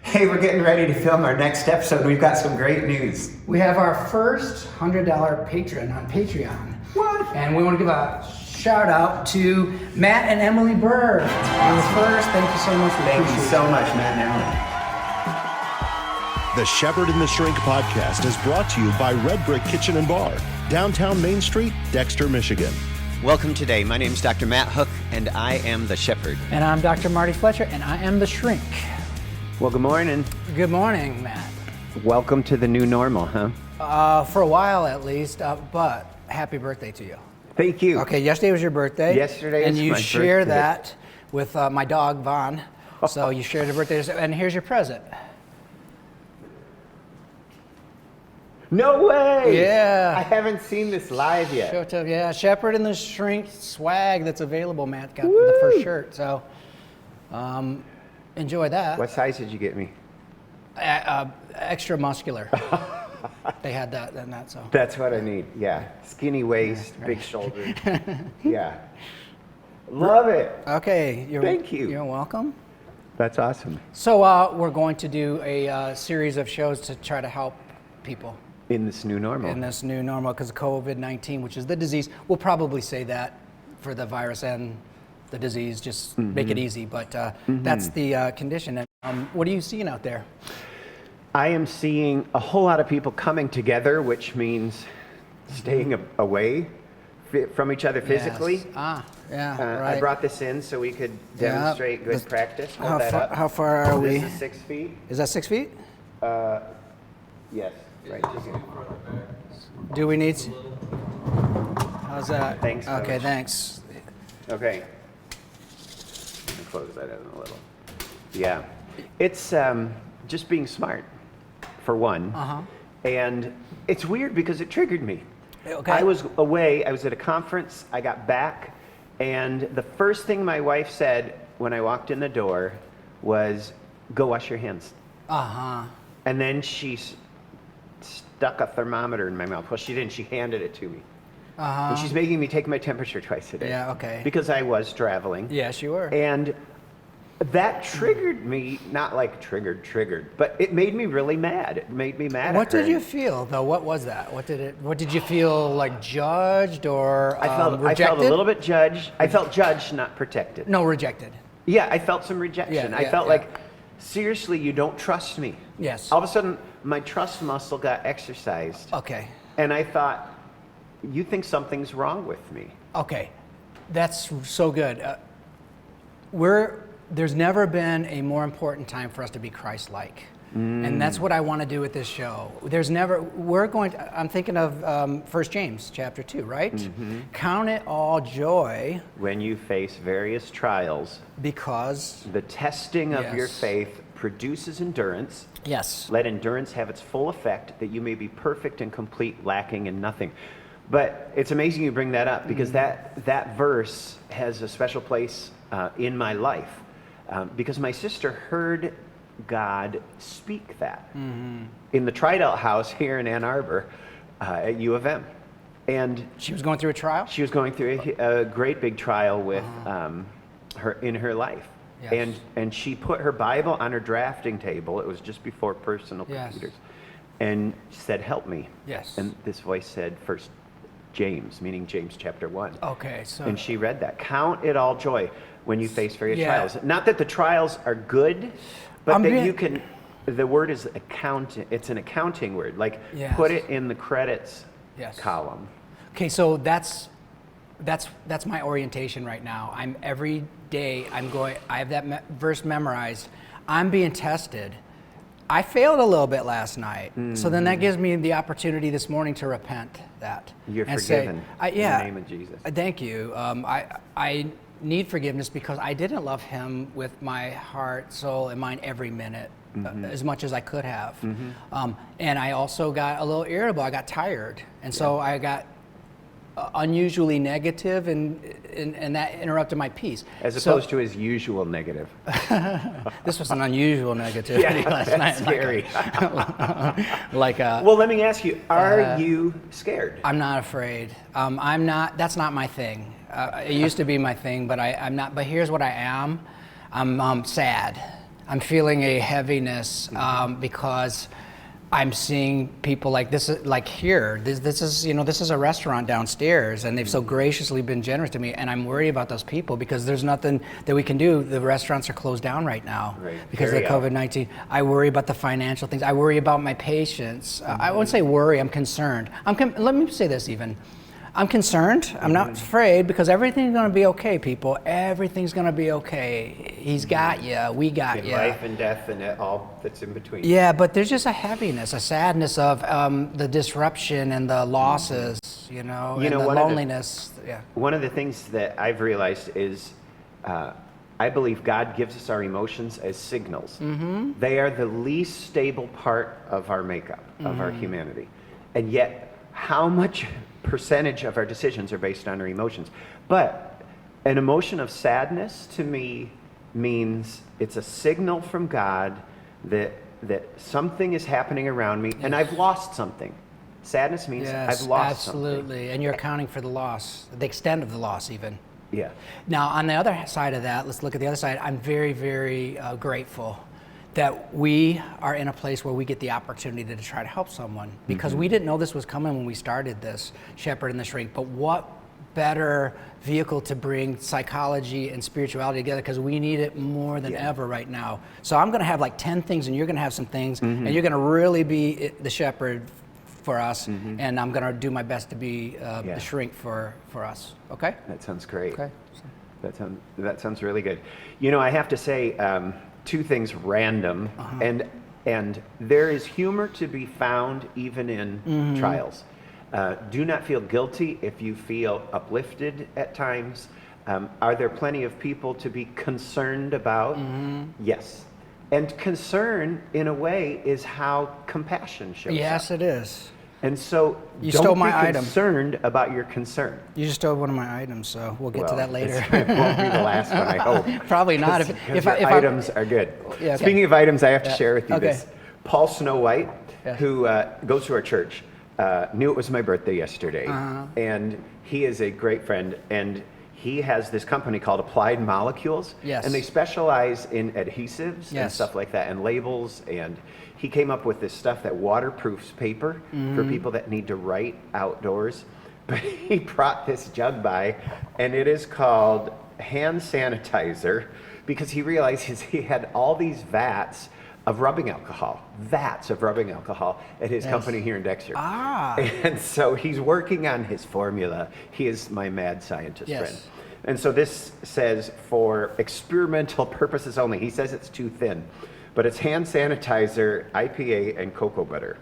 Hey, we're getting ready to film our next episode. We've got some great news. We have our first $100 patron on Patreon. What? And we want to give a shout out to Matt and Emily Berg. You're the first. Thank you so much. Thank you so much, Matt and Emily. The Shepherd and the Shrink podcast is brought to you by Red Brick Kitchen and Bar, downtown Main Street, Dexter, Michigan. Welcome today. My name is Dr. Matt Hook, and I am the Shepherd. And I'm Dr. Marty Fletcher, and I am the Shrink. Well, good morning. Good morning, Matt. Welcome to the new normal, huh? For a while at least, but happy birthday to you. Thank you. Okay, yesterday was your birthday. Yesterday and is you my share birthday. that with my dog, Vaughn. So you shared your birthday, and here's your present. No way! Yeah. I haven't seen this live yet. Show to, yeah, Shepherd and the Shrink swag that's available. Matt got the first shirt, so enjoy that. What size did you get me? Extra muscular. They had that and that, so. That's what I need, yeah. Skinny waist, right. big shoulders. Yeah. Love it. Okay. Thank you. You're welcome. That's awesome. So we're going to do a series of shows to try to help people In this new normal. in this new normal because of COVID-19, which is the disease. We'll probably say that for the virus and the disease, just make it easy. But that's the condition. And what are you seeing out there? I am seeing a whole lot of people coming together, which means staying away from each other physically. Yes. Yeah, right. I brought this in so we could demonstrate good practice. Hold that up. How far are we? This is 6 feet. Is that 6 feet? Yes. Right. Do we need to? How's that? Thanks, Okay, Coach. thanks. Okay. I'll close that in a little. Yeah. It's just being smart, for one. And it's weird because it triggered me. Okay. I was away. I was at a conference. I got back. And the first thing my wife said when I walked in the door was, go wash your hands. And then she stuck a thermometer in my mouth. Well, she didn't. She handed it to me. And she's making me take my temperature twice a day. Yeah, okay. Because I was traveling. Yes, you were. And that triggered me, not like triggered, but it made me really mad. It made me mad What at her. did you feel though? What was that? What did you feel like judged or rejected? I felt a little bit judged. I felt judged, not protected. No, rejected. Yeah, I felt some rejection. I felt like, seriously, you don't trust me. Yes. All of a sudden, my trust muscle got exercised. Okay. And I thought, you think something's wrong with me. Okay. That's so good. There's never been a more important time for us to be Christ-like. And that's what I want to do with this show. I'm thinking of 1 James chapter 2, right? Count it all joy. When you face various trials, Because. the testing of your Yes. faith produces endurance. Yes. Let endurance have its full effect, that you may be perfect and complete, lacking in nothing. But it's amazing you bring that up, because that verse has a special place in my life. Because my sister heard God speak that in the Trident House here in Ann Arbor at U of M. And She was going through a trial? she was going through a great big trial with her in her life. Yes. And she put her Bible on her drafting table. It was just before personal computers. And she said, help me. Yes. And this voice said, First James, meaning James chapter 1. Okay, so. And she read that. Count it all joy when you face various Yeah. trials. Not that the trials are good, but that you can, the word is account, it's an accounting word. Like, Yes. put it in the credits column. Okay, so that's my orientation right now. Every day I have that verse memorized. I'm being tested. I failed a little bit last night, so then that gives me the opportunity this morning to repent that. You're and forgiven say, in the name of Jesus. Thank you. I need forgiveness because I didn't love him with my heart, soul, and mind every minute as much as I could have. And I also got a little irritable. I got tired, and so I got unusually negative, and that interrupted my peace. As opposed to his usual negative. This was an unusual negativity last night. Scary. Well, let me ask you, are you scared? I'm not afraid. I'm not. That's not my thing. It used to be my thing, but I'm not. But here's what I am. I'm sad. I'm feeling a heaviness because I'm seeing people like this, like here. This is, you know, this is a restaurant downstairs, and they've so graciously been generous to me. And I'm worried about those people because there's nothing that we can do. The restaurants are closed down right now because of COVID-19. I worry about the financial things. I worry about my patients. I wouldn't say worry. I'm concerned. Let me say this even. I'm concerned. I'm not afraid because everything's going to be okay, people. Everything's going to be okay. He's got you. We got you. Life and death and all that's in between. Yeah, but there's just a heaviness, a sadness of the disruption and the losses, you know, and the loneliness. One of the things that I've realized is I believe God gives us our emotions as signals. They are the least stable part of our makeup, of our humanity. And yet, how much percentage of our decisions are based on our emotions? But an emotion of sadness to me means it's a signal from God that something is happening around me and I've lost something. Sadness means I've lost something. Absolutely. And you're accounting for the loss, the extent of the loss even. Yeah. Now, on the other side of that, let's look at the other side. I'm very, very grateful that we are in a place where we get the opportunity to try to help someone, because we didn't know this was coming when we started this Shepherd and the Shrink. But what better vehicle to bring psychology and spirituality together, because we need it more than ever right now. So I'm going to have like 10 things, and you're going to have some things, and you're going to really be the shepherd for us, and I'm going to do my best to be the shrink for us. Okay? That sounds great. Okay. That sounds really good. You know, I have to say, two things random, and there is humor to be found even in trials. Do not feel guilty if you feel uplifted at times. Are there plenty of people to be concerned about? Yes. And concern, in a way, is how compassion shows up. Yes, it is. And so You don't stole my be item. concerned about your concern. You just stole one of my items, so we'll get to that later. It won't be the last one, I hope. Probably not. If items are good. Yeah, okay. Speaking of items, I have to share with you Okay. this. Paul Snow White, who goes to our church, knew it was my birthday yesterday. And he is a great friend. And he has this company called Applied Molecules. Yes. And they specialize in adhesives and stuff like that, and labels. And he came up with this stuff that waterproofs paper for people that need to write outdoors. But he brought this jug by, and it is called hand sanitizer, because he realizes he had all these vats of rubbing alcohol at his company here in Dexter. And so he's working on his formula. He is my mad scientist friend. And so this says, for experimental purposes only. He says it's too thin, but it's hand sanitizer, IPA, and cocoa butter.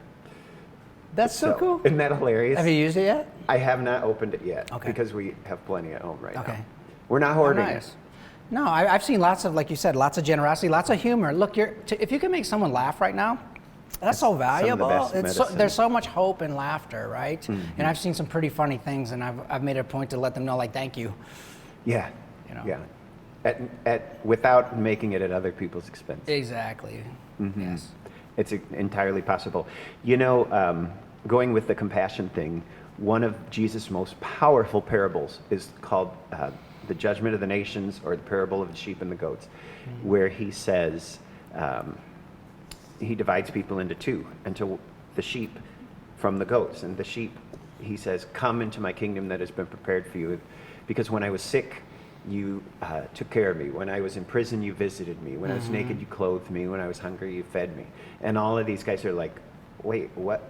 That's so cool. Isn't that hilarious? Have you used it yet? I have not opened it yet, because we have plenty at home right now. We're not hoarding it. No, I've seen lots of, like you said, lots of generosity, lots of humor. Look, if you can make someone laugh right now, that's so valuable. There's so much hope and laughter, right? And I've seen some pretty funny things, and I've made it a point to let them know, like, thank you. Yeah. You know? Yeah. Without making it at other people's expense. Exactly. Yes. It's entirely possible. You know, going with the compassion thing, one of Jesus' most powerful parables is called the Judgment of the Nations, or the parable of the sheep and the goats, where he says, he divides people into two, into the sheep from the goats. And the sheep, he says, come into my kingdom that has been prepared for you, because when I was sick, you took care of me. When I was in prison, you visited me. When I was naked, you clothed me. When I was hungry, you fed me. And all of these guys are like, wait, what?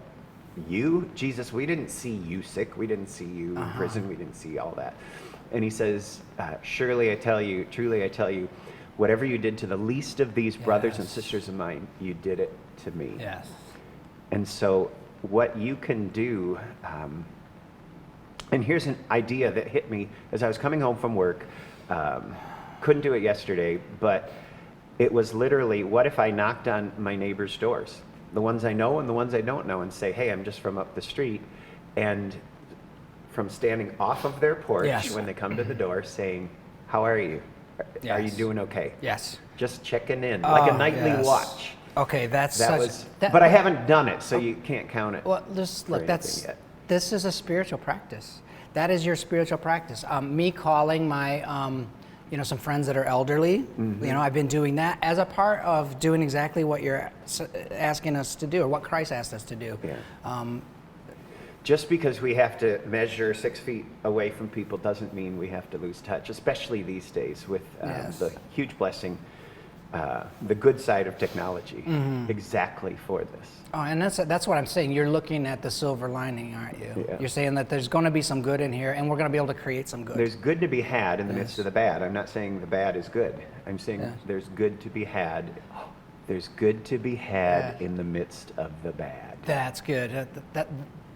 You? Jesus, we didn't see you sick. We didn't see you in prison. We didn't see all that. And he says, surely I tell you, truly I tell you, whatever you did to the least of these brothers and sisters of mine, you did it to me. Yes. And so what you can do, and here's an idea that hit me as I was coming home from work. Couldn't do it yesterday, but it was literally, what if I knocked on my neighbor's doors, the ones I know and the ones I don't know, and say, hey, I'm just from up the street, and from standing off of their porch when they come to the door saying, how are you? Are you doing okay? Yes. Just checking in, like a nightly watch. Okay, but I haven't done it, so you can't count it. Well, this is a spiritual practice. That is your spiritual practice. Me calling my some friends that are elderly. I've been doing that as a part of doing exactly what you're asking us to do, or what Christ asked us to do. Yeah. Just because we have to measure 6 feet away from people doesn't mean we have to lose touch, especially these days with the huge blessing, the good side of technology, exactly for this. Oh, and that's what I'm saying. You're looking at the silver lining, aren't you? Yeah. You're saying that there's going to be some good in here, and we're going to be able to create some good. There's good to be had in the midst of the bad. I'm not saying the bad is good. I'm saying there's good to be had. There's good to be had in the midst of the bad. That's good.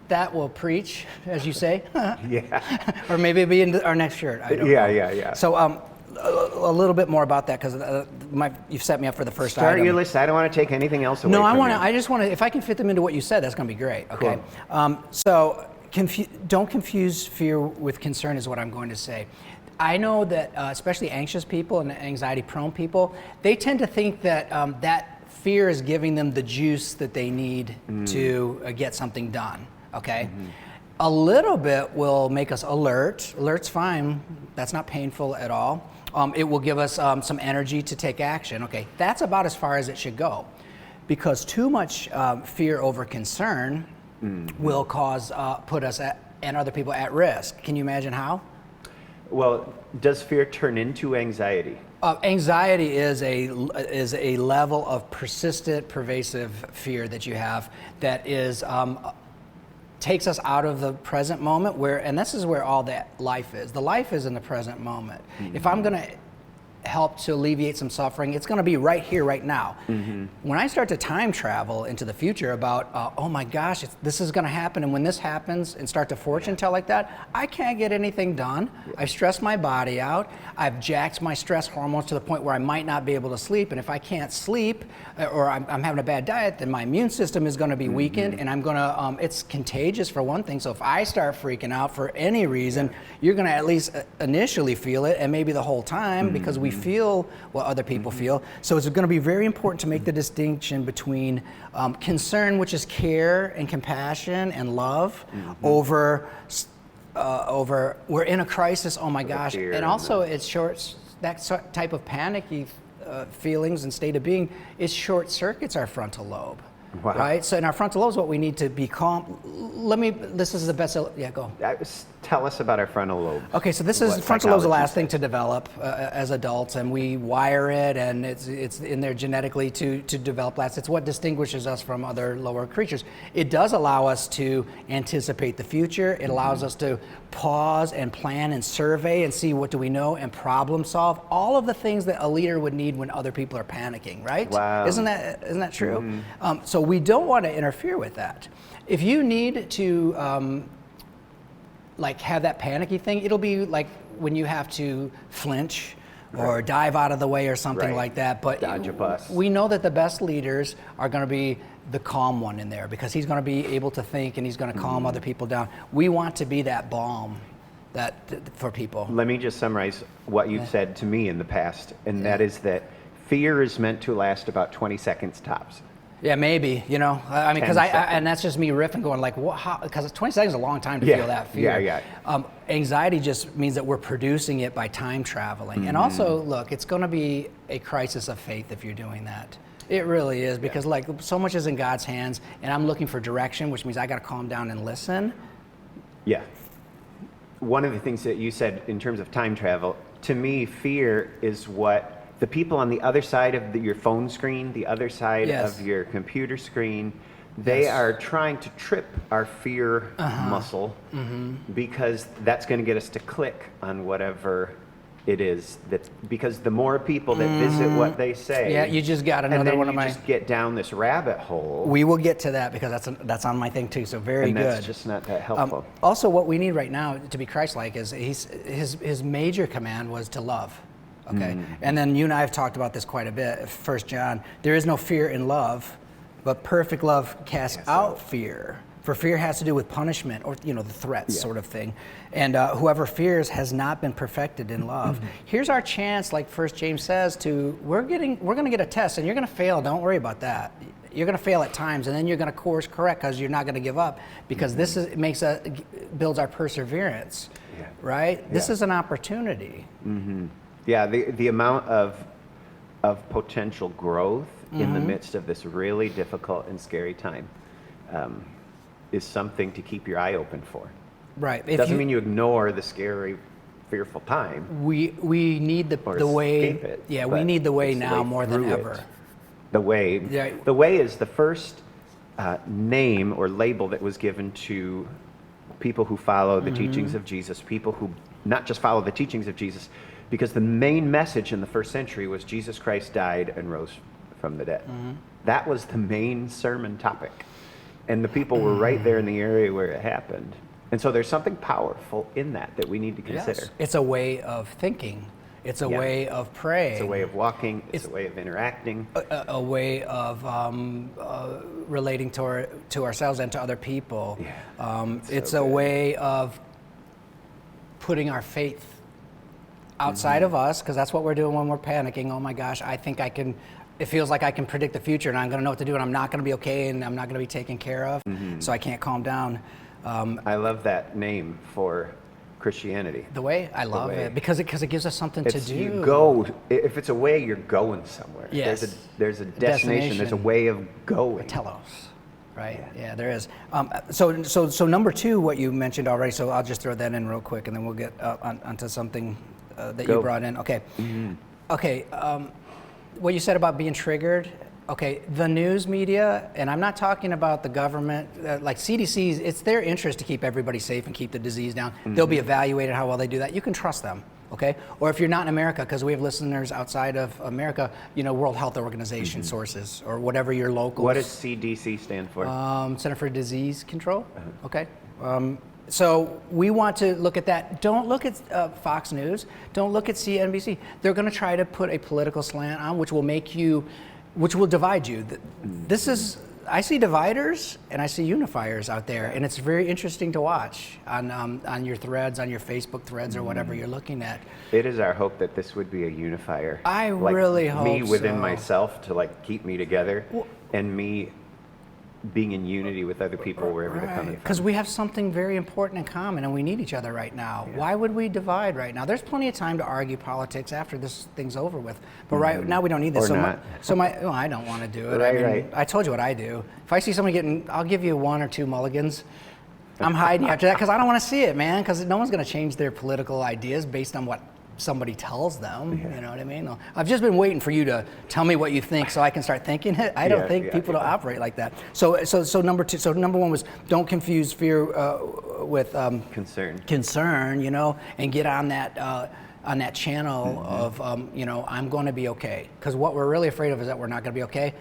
That will preach, as you say. Yeah. Or maybe it'll be in our next shirt. I don't know. Yeah. So a little bit more about that, because you've set me up for the first Start item. your list. I don't want to take anything else away No, from you. I just want to. If I can fit them into what you said, that's going to be great. Okay. Cool. So don't confuse fear with concern, is what I'm going to say. I know that especially anxious people and anxiety-prone people, they tend to think that that fear is giving them the juice that they need to get something done. Okay. A little bit will make us alert. Alert's fine. That's not painful at all. It will give us some energy to take action. Okay, that's about as far as it should go, because too much fear over concern will put us and other people at risk. Can you imagine how? Well, does fear turn into anxiety? Anxiety is a level of persistent, pervasive fear that you have that is takes us out of the present moment, and this is where all that life is. The life is in the present moment. If I'm going to help to alleviate some suffering, it's going to be right here, right now. When I start to time travel into the future about, oh my gosh, this is going to happen, and when this happens, and start to fortune tell like that, I can't get anything done. I've stressed my body out. I've jacked my stress hormones to the point where I might not be able to sleep, and if I can't sleep, or I'm having a bad diet, then my immune system is going to be weakened, and I'm going to, it's contagious for one thing, so if I start freaking out for any reason, you're going to at least initially feel it, and maybe the whole time, because we feel what other people feel. So it's going to be very important to make the distinction between concern, which is care and compassion and love, over we're in a crisis, oh my gosh. And also it's that type of panicky feelings and state of being, it short circuits our frontal lobe. Wow. Right? So in our frontal lobes, what we need to be calm. This is the best, go. Tell us about our frontal lobe. Okay, so frontal lobe is the last thing to develop as adults, and we wire it, and it's in there genetically to develop last. It's what distinguishes us from other lower creatures. It does allow us to anticipate the future. It allows us to pause and plan and survey and see what do we know and problem solve. All of the things that a leader would need when other people are panicking, right? Wow. Isn't that true? So we don't want to interfere with that. If you need to have that panicky thing, it'll be like when you have to flinch or dive out of the way or something like that. But dodge a bus. We know that the best leaders are going to be the calm one in there, because he's going to be able to think and he's going to calm other people down. We want to be that balm for people. Let me just summarize what you've said to me in the past, and that is that fear is meant to last about 20 seconds tops. Yeah, maybe, I mean, because and that's just me riffing going like, because 20 seconds is a long time to feel that fear. Anxiety just means that we're producing it by time traveling. And also, look, it's going to be a crisis of faith if you're doing that. It really is, because so much is in God's hands, and I'm looking for direction, which means I got to calm down and listen. Yeah. One of the things that you said in terms of time travel, to me, fear is what the people on the other side of your phone screen, the other side of your computer screen, they are trying to trip our fear muscle, because that's going to get us to click on whatever it is, because the more people that visit what they say, you just got another one of my. Just get down this rabbit hole. We will get to that, because that's on my thing too. So very good. That's just not that helpful. Also, what we need right now to be Christ-like is his major command was to love. Okay, and then you and I have talked about this quite a bit. 1 John, there is no fear in love, but perfect love casts out fear. For fear has to do with punishment, or the threats sort of thing. And whoever fears has not been perfected in love. Here's our chance, like 1 James says, we're going to get a test, and you're going to fail. Don't worry about that. You're going to fail at times, and then you're going to course correct, because you're not going to give up, because this builds our perseverance, right? This is an opportunity. Yeah, the amount of potential growth in the midst of this really difficult and scary time is something to keep your eye open for. Right. It doesn't mean you ignore the scary, fearful time. We need the way. It, yeah, we need the way now more than through ever. it. The way. Yeah. The way is the first name or label that was given to people who follow the teachings of Jesus, people who not just follow the teachings of Jesus, because the main message in the first century was Jesus Christ died and rose from the dead. That was the main sermon topic. And the people were right there in the area where it happened. And so there's something powerful in that we need to consider. Yes. It's a way of thinking. It's a way of praying. It's a way of walking. It's a way of interacting. A way of relating to ourselves and to other people. Yeah. It's a way of putting our faith outside of us, because that's what we're doing when we're panicking. Oh my gosh, I think I can. It feels like I can predict the future, and I'm going to know what to do, and I'm not going to be okay, and I'm not going to be taken care of. So I can't calm down. I love that name for Christianity. The way, I love it because it gives us something to do. You go, if it's a way, you're going somewhere. Yes. There's a destination. There's a way of going. Telos, right? Yeah, there is. So number two, what you mentioned already. So I'll just throw that in real quick, and then we'll get onto something that you brought in. Okay. Okay. What you said about being triggered. Okay, the news media, and I'm not talking about the government, like CDC's, it's their interest to keep everybody safe and keep the disease down. They'll be evaluated how well they do that. You can trust them, okay? Or if you're not in America, because we have listeners outside of America, World Health Organization sources, or whatever your local. What does CDC stand for? Center for Disease Control, okay? So we want to look at that. Don't look at Fox News. Don't look at CNBC. They're going to try to put a political slant on, which will divide you. This is, I see dividers and I see unifiers out there, and it's very interesting to watch on your threads, on your Facebook threads, or whatever you're looking at. It is our hope that this would be a unifier. I really hope me within so. myself to keep me together, and me being in unity with other people wherever they're coming from. Because we have something very important in common, and we need each other right now. Yeah. Why would we divide right now? There's plenty of time to argue politics after this thing's over with. But right now we don't need this. Or not. I don't want to do it. Right. I told you what I do. If I see somebody I'll give you 1 or 2 mulligans. I'm hiding after that because I don't want to see it, man. Because no one's going to change their political ideas based on what somebody tells them. You know what I mean? I've just been waiting for you to tell me what you think so I can start thinking it. I don't think people don't operate like that. So number two. So number one was don't confuse fear with concern. And get on that channel of I'm going to be okay. Because what we're really afraid of is that we're not going to be okay.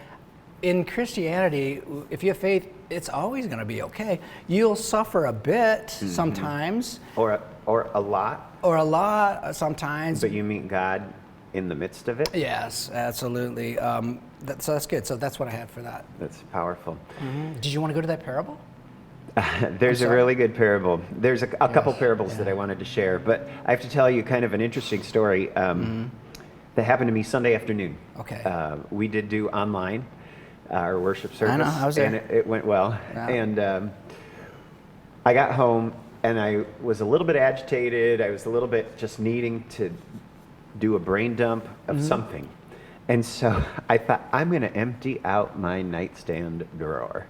In Christianity, if you have faith, it's always going to be okay. You'll suffer a bit sometimes, or a lot. Or a lot sometimes. But you meet God in the midst of it? Yes, absolutely. So that's good. So that's what I had for that. That's powerful. Did you want to go to that parable? There's a really good parable. There's a couple parables that I wanted to share, but I have to tell you kind of an interesting story that happened to me Sunday afternoon. Okay. We did do online our worship service. I know, I was there. And it went well. Yeah. And I got home, and I was a little bit agitated. I was a little bit just needing to do a brain dump of something. And so I thought, I'm going to empty out my nightstand drawer.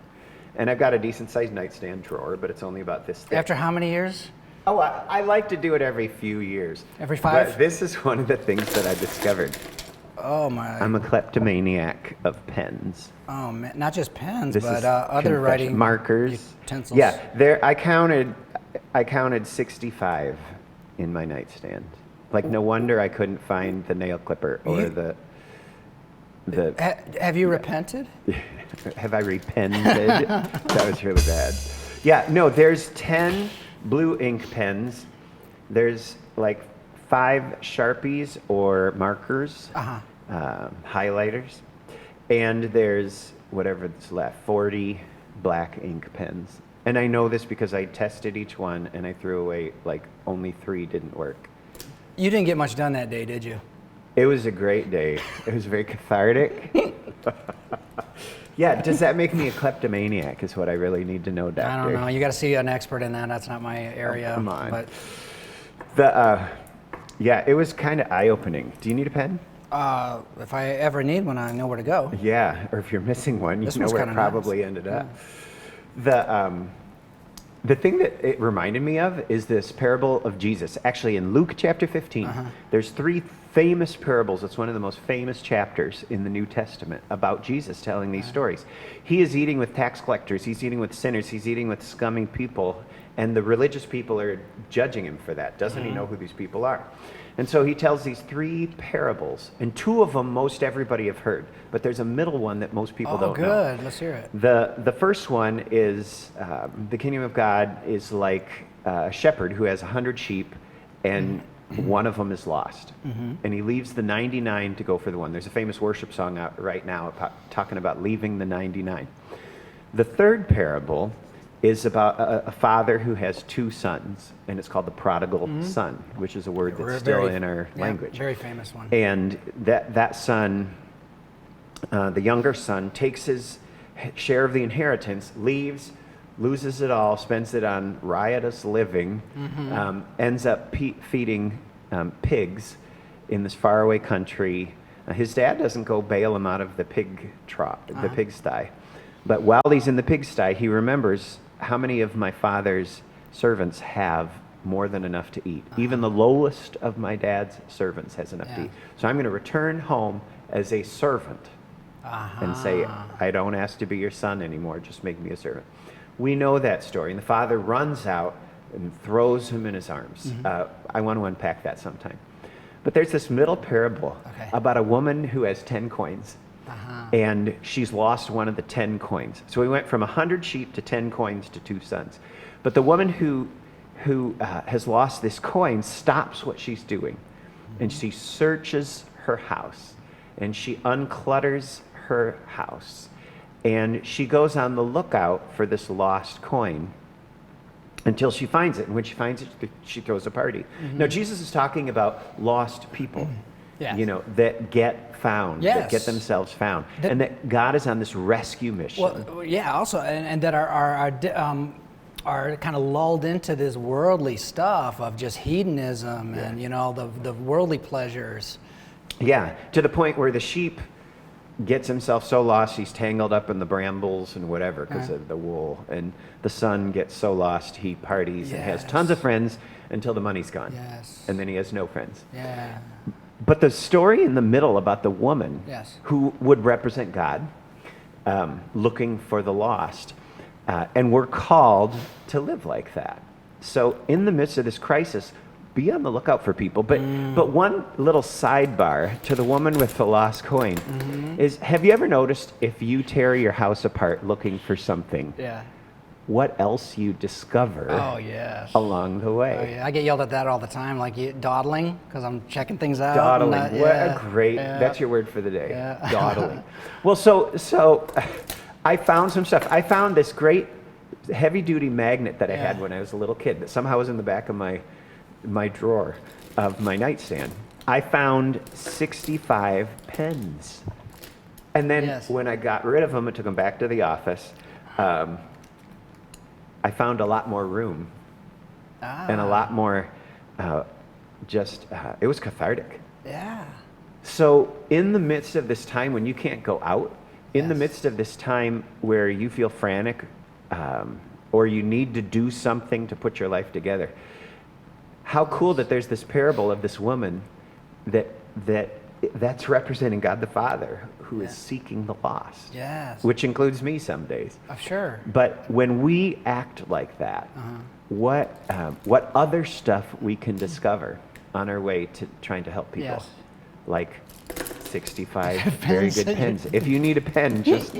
And I've got a decent-sized nightstand drawer, but it's only about this thick. After how many years? Oh, I like to do it every few years. Every 5? But this is one of the things that I discovered. Oh, my. I'm a kleptomaniac of pens. Oh, man. Not just pens, This but is other writing markers. Utensils. Yeah, I counted 65 in my nightstand. No wonder I couldn't find the nail clipper or the Have you repented? Have I repented? That was really bad. Yeah, no, there's 10 blue ink pens. There's 5 Sharpies or markers, highlighters, and there's whatever's left, 40 black ink pens. And I know this because I tested each one and I threw away, only 3 didn't work. You didn't get much done that day, did you? It was a great day. It was very cathartic. Yeah, does that make me a kleptomaniac is what I really need to know, Doctor. I don't know. You got to see an expert in that. That's not my area. Oh, come on. But Yeah, it was kind of eye-opening. Do you need a pen? If I ever need one, I know where to go. Yeah, or if you're missing one, you This know one's where it kinda probably nice. ended up. The thing that it reminded me of is this parable of Jesus. Actually, in Luke chapter 15, there's 3 famous parables. It's one of the most famous chapters in the New Testament about Jesus telling these stories. He is eating with tax collectors. He's eating with sinners. He's eating with scummy people. And the religious people are judging him for that. Doesn't he know who these people are? And so he tells these 3 parables, and 2 of them most everybody have heard, but there's a middle one that most people don't know. Oh, good. Let's hear it. The first one is the kingdom of God is like a shepherd who has 100 sheep, and one of them is lost. And he leaves the 99 to go for the one. There's a famous worship song out right now talking about leaving the 99. The third parable is about a father who has 2 sons, and it's called the prodigal son, which is a word that's still in our language. Very famous one. And that son, the younger son, takes his share of the inheritance, leaves, loses it all, spends it on riotous living, ends up feeding pigs in this faraway country. His dad doesn't go bail him out of the the pigsty. But while he's in the pigsty, he remembers, how many of my father's servants have more than enough to eat? Even the lowest of my dad's servants has enough to eat. So I'm going to return home as a servant and say, I don't ask to be your son anymore, just make me a servant. We know that story. And the father runs out and throws him in his arms. I want to unpack that sometime. But there's this middle parable about a woman who has 10 coins. And she's lost one of the 10 coins. So we went from 100 sheep to 10 coins to 2 sons. But the woman who has lost this coin stops what she's doing. And she searches her house. And she unclutters her house. And she goes on the lookout for this lost coin until she finds it. And when she finds it, she throws a party. Now, Jesus is talking about lost people. You know, that get found, that get themselves found, and that God is on this rescue mission. Well, yeah, also, and that are kind of lulled into this worldly stuff of just hedonism and, you know, the worldly pleasures. Yeah, to the point where the sheep gets himself so lost he's tangled up in the brambles and whatever because of the wool, and the son gets so lost he parties and has tons of friends until the money's gone, and then he has no friends. But the story in the middle about the woman who would represent God, looking for the lost, and we're called to live like that. So in the midst of this crisis, be on the lookout for people. But one little sidebar to the woman with the lost coin is, have you ever noticed if you tear your house apart looking for something, what else you discover along the way? I get yelled at that all the time, like dawdling, because I'm checking things out. Dawdling, what a great, that's your word for the day, dawdling. Well, so I found some stuff. I found this great heavy-duty magnet that I had when I was a little kid that somehow was in the back of my drawer of my nightstand. I found 65 pens. And then when I got rid of them and took them back to the office, I found a lot more room and a lot more it was cathartic. So in the midst of this time when you can't go out, in the midst of this time where you feel frantic or you need to do something to put your life together, how cool that there's this parable of this woman that's representing God the Father who is seeking the lost, which includes me some days. Sure. But when we act like that, what other stuff we can discover on our way to trying to help people? Like 65 very good pens. If you need a pen, just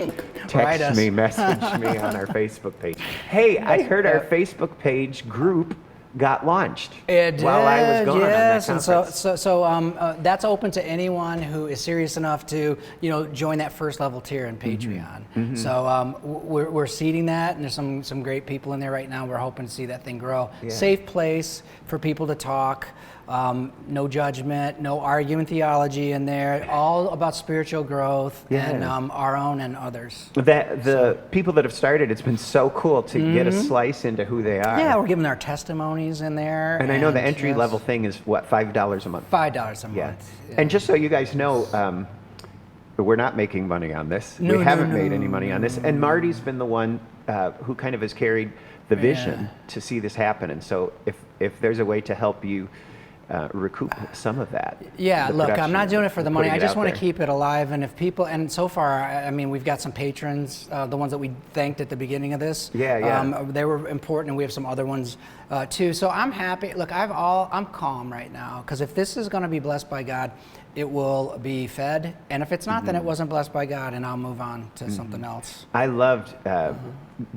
text me, message me on our Facebook page. Hey, I heard our Facebook page group got launched while I was gone on that conference. And so that's open to anyone who is serious enough to, join that first level tier in Patreon. So we're seeding that, and there's some great people in there right now. We're hoping to see that thing grow. Safe place for people to talk. No judgment, no arguing theology in there, all about spiritual growth and our own and others. The people that have started, it's been so cool to get a slice into who they are. Yeah, we're giving our testimonies in there. And I know the entry level thing is what, $5 a month? $5 a month. Yeah. Yeah. And just so you guys know, we're not making money on this. We haven't made any money on this. And Marty's been the one who kind of has carried the vision to see this happen. And so if there's a way to help you recoup some of that. Yeah, look, I'm not doing it for the money. I just want to there. keep it alive. And if people, and so far, I mean, we've got some patrons, the ones that we thanked at the beginning of this. Yeah. They were important, and we have some other ones too. So I'm happy. Look, I'm calm right now, because if this is going to be blessed by God, it will be fed. And if it's not, then it wasn't blessed by God, and I'll move on to something else. I loved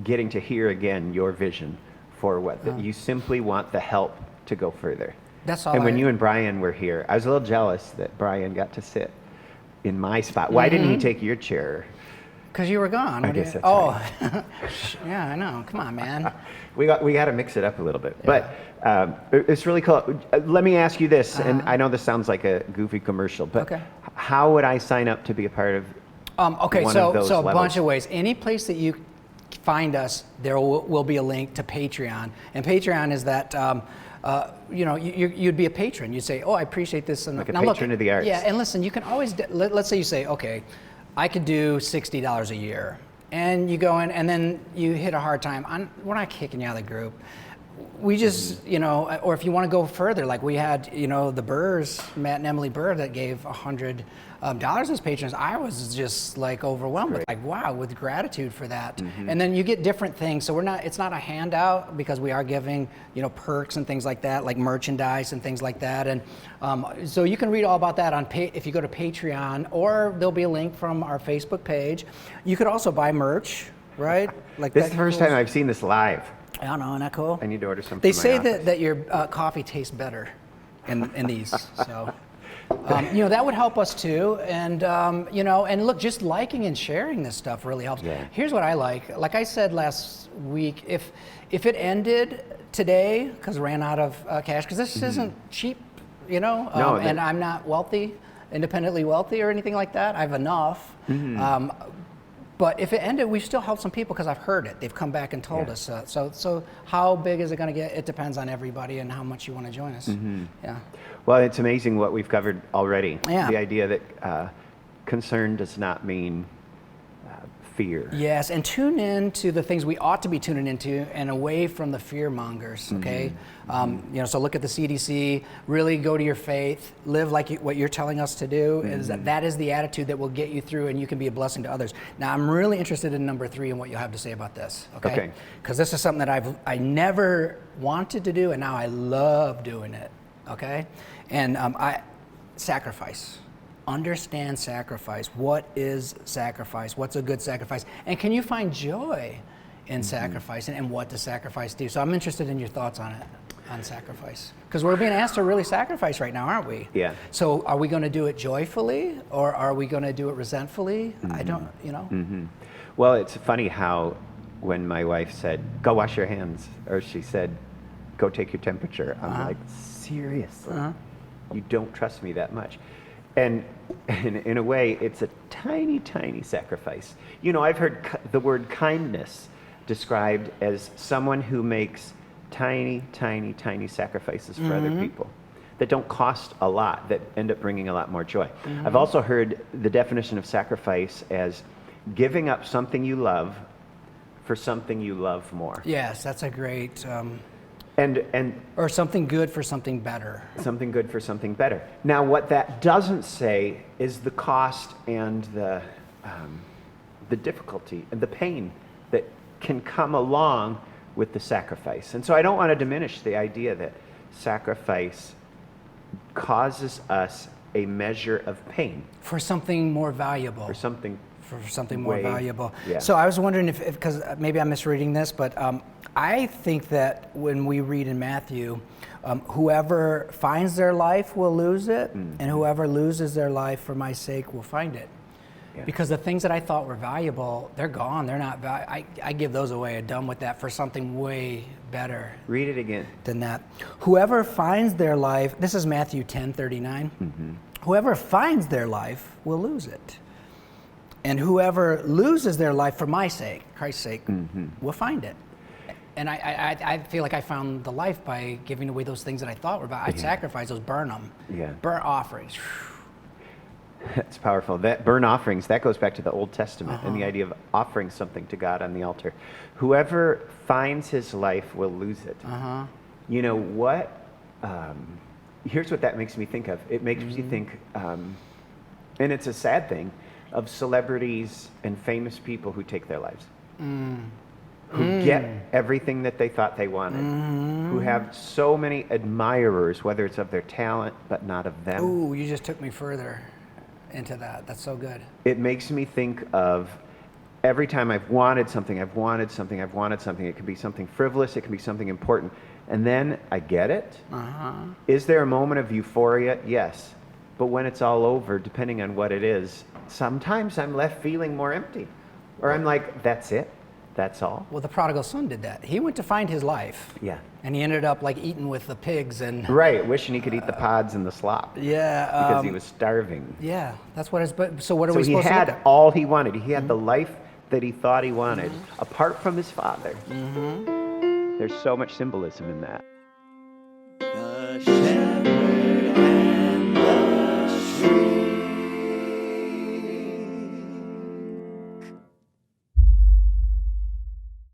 getting to hear again your vision for what that you simply want the help to go further. That's all. And when you and Brian were here, I was a little jealous that Brian got to sit in my spot. Why didn't he take your chair? Because you were gone. I guess that's right. Yeah, I know. Come on, man. We got to mix it up a little bit. Yeah. But it's really cool. Let me ask you this, and I know this sounds like a goofy commercial, but how would I sign up to be a part of one of those so a levels? bunch of ways. Any place that you find us, there will be a link to Patreon. And Patreon is that... you'd be a patron. You'd say, "Oh, I appreciate this." And like a patron of the arts. Yeah, and listen, you can always let's say you say, "Okay, I could do $60 a year," and you go in, and then you hit a hard time. We're not kicking you out of the group. We just, or if you want to go further, like we had, the Burrs, Matt and Emily Burr, that gave $100 as patrons. I was just like overwhelmed, with, like, wow, with gratitude for that. And then you get different things. So it's not a handout, because we are giving, perks and things like that, like merchandise and things like that. And so you can read all about that if you go to Patreon, or there'll be a link from our Facebook page. You could also buy merch, right? Like this is the first time I've seen this live. I don't know, isn't that cool? I need to order some. They say that your coffee tastes better in these, so that would help us too. And and look, just liking and sharing this stuff really helps. Yeah. Here's what I like. Like I said last week, if it ended today because ran out of cash, because this isn't cheap, and I'm not wealthy, independently wealthy or anything like that. I have enough. But if it ended, we still helped some people, because I've heard it. They've come back and told us. So how big is it going to get? It depends on everybody and how much you want to join us. Yeah. Well, it's amazing what we've covered already. Yeah. The idea that concern does not mean fear. Yes, and tune in to the things we ought to be tuning into, and away from the fear mongers. Okay, so look at the CDC. Really go to your faith. Live like what you're telling us to do. Is that is the attitude that will get you through, and you can be a blessing to others. Now, I'm really interested in number 3 and what you have to say about this. Okay, because this is something that I never wanted to do, and now I love doing it. Okay, and sacrifice. Understand sacrifice. What is sacrifice? What's a good sacrifice? And can you find joy in sacrifice? And what does sacrifice do? So I'm interested in your thoughts on it, on sacrifice. Because we're being asked to really sacrifice right now, aren't we? Yeah. So are we going to do it joyfully, or are we going to do it resentfully? I don't, Well, it's funny how when my wife said, "Go wash your hands," or she said, "Go take your temperature," I'm like, seriously? You don't trust me that much? And in a way, it's a tiny, tiny sacrifice. I've heard the word kindness described as someone who makes tiny, tiny, tiny sacrifices for other people that don't cost a lot, that end up bringing a lot more joy. I've also heard the definition of sacrifice as giving up something you love for something you love more. Yes, that's a great... or something good for something better. Something good for something better. Now, what that doesn't say is the cost and the difficulty and the pain that can come along with the sacrifice. And so I don't want to diminish the idea that sacrifice causes us a measure of pain. For something more valuable. For something more valuable. Yeah. So I was wondering if because maybe I'm misreading this, but I think that when we read in Matthew, whoever finds their life will lose it, and whoever loses their life for my sake will find it. Yeah. Because the things that I thought were valuable, they're gone. They're not I give those away. I'm done with that for something way better Read it again. than that. Whoever finds their life, this is Matthew 10:39. Whoever finds their life will lose it. And whoever loses their life for my sake, Christ's sake, will find it. And I feel like I found the life by giving away those things that I thought were valuable. I'd sacrifice those, burn them. Yeah. Burnt offerings. That's powerful. That burnt offerings, that goes back to the Old Testament and the idea of offering something to God on the altar. Whoever finds his life will lose it. You know what? Here's what that makes me think of. It makes me think, and it's a sad thing, of celebrities and famous people who take their lives. Who get everything that they thought they wanted. Who have so many admirers, whether it's of their talent, but not of them. Ooh, you just took me further into that. That's so good. It makes me think of every time I've wanted something, I've wanted something, I've wanted something. It can be something frivolous, it can be something important. And then I get it. Is there a moment of euphoria? Yes. But when it's all over, depending on what it is, sometimes I'm left feeling more empty. Or I'm like, that's it? That's all? Well, the prodigal son did that. He went to find his life. Yeah. And he ended up like eating with the pigs and... Right, wishing he could eat the pods and the slop. Yeah. Because he was starving. Yeah, that's what it's... But so what are So we he supposed to had look at? all he wanted. He had the life that he thought he wanted, apart from his father. There's so much symbolism in that. The